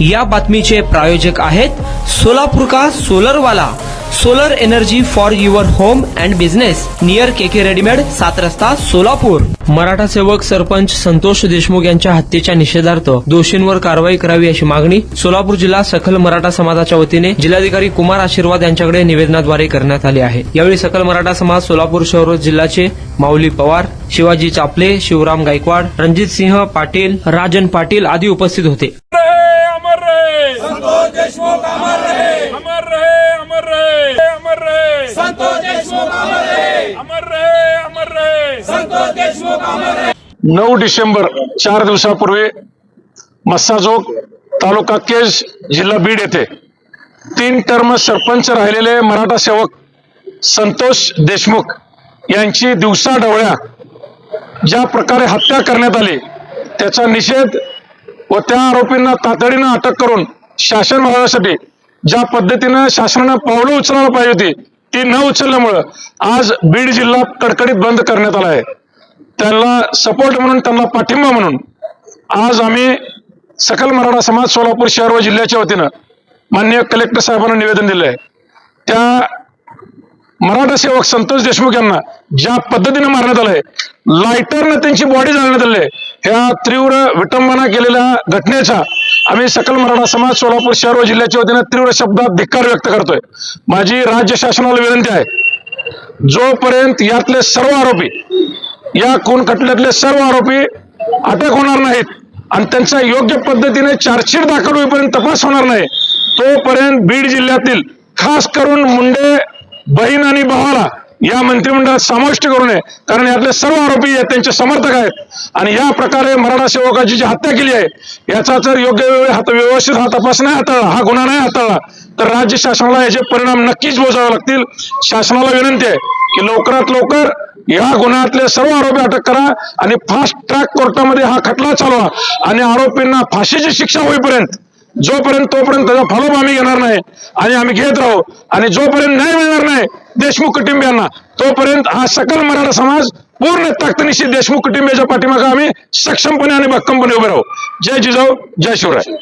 या बातमीचे प्रायोजक आहेत सोलापूर का सोलरवाला, solar energy for your home and business, near KK readymade, 7 रस्ता, सोलापूर। मराठा सेवक सरपंच संतोष देशमुख यांच्या हत्येच्या निषेधार्थ दोषींवर कारवाई करावी अशी मागणी सोलापूर जिल्हा सकल मराठा समाजाच्या वतीने जिल्हाधिकारी कुमार आशीर्वाद यांच्याकडे निवेदनाद्वारे करण्यात आले आहे। यावेळी सकल मराठा समाज सोलापूर शहर जिल्ह्याचे माऊली पवार, शिवाजी चापले, शिवराम गायकवाड, रणजित सिंह पाटील, राजन पाटील आदी उपस्थित होते। संतोष देशमुख अमर रहे, अमर रहे, अमर रहे, अमर रहे, संतोष देशमुख अमर रहे, अमर रहे, अमर रहे, संतोष देशमुख अमर रहे। 9 डिसेंबर 4 दिवसापूर्वी मस्साजोग तालुका केज जिल्हा बीड येथे 3 टर्म सरपंच राहिलेले मराठा सेवक संतोष देशमुख यांची दिवसा ढवळ्या ज्या प्रकारे हत्या करण्यात आली त्याचा निषेध व त्या आरोपींना तातडीनं अटक करून शासन मिळवण्यासाठी ज्या पद्धतीनं शासनानं पावलं उचलायला पाहिजे होती ती न उचलल्यामुळं आज बीड जिल्हा कडकडीत बंद करण्यात आला आहे। त्यांना सपोर्ट म्हणून, त्यांना पाठिंबा म्हणून आज आम्ही सकल मराठा समाज सोलापूर शहर व जिल्ह्याच्या वतीनं माननीय कलेक्टर साहेबांना निवेदन दिलं आहे। त्या मराठा सेवक संतोष देशमुख यांना ज्या पद्धतीने मारण्यात आलंय, लायटरनं त्यांची बॉडी जाळण्यात आली, ह्या तीव्र विटंबना केलेल्या घटनेचा आम्ही सकल मराठा समाज सोलापूर शहर व जिल्ह्याच्या वतीने तीव्र शब्दात धिक्कार व्यक्त करतोय। माझी राज्य शासनाला विनंती आहे, जोपर्यंत यातले सर्व आरोपी, या खून खटल्यातले सर्व आरोपी अटक होणार नाहीत आणि त्यांचा योग्य पद्धतीने चार्जशीट दाखल होईपर्यंत तपास होणार नाही, तोपर्यंत बीड जिल्ह्यातील खास करून मुंडे बहीण आणि भावाला या मंत्रिमंडळात समाविष्ट करू नये, कारण यातले सर्व आरोपी त्यांचे समर्थक आहेत आणि या प्रकारे मराठा सेवकाची जी हत्या केली आहे याचा जर योग्य वेळी व्यवस्थित हा तपास नाही हाताळला, हा गुन्हा नाही हाताळला तर राज्य शासनाला याचे परिणाम नक्कीच भोगावे लागतील। शासनाला विनंती आहे की लवकरात लवकर या गुन्ह्यातले सर्व आरोपी अटक करा आणि फास्ट ट्रॅक कोर्टामध्ये हा खटला चालवा आणि आरोपींना फाशीची शिक्षा होईपर्यंत तोपर्यंत त्याचा फॉलोअप आम्ही घेणार नाही आणि आम्ही घेत राहू आणि जोपर्यंत न्याय मिळणार नाही देशमुख कुटुंबियांना तोपर्यंत हा सकल मराठा समाज पूर्ण ताकदीनिशी देशमुख कुटुंबियाच्या पाठीमागे आम्ही सक्षमपणे आणि भक्कमपणे उभे राहू। जय जिजाऊ, जय शिवराय।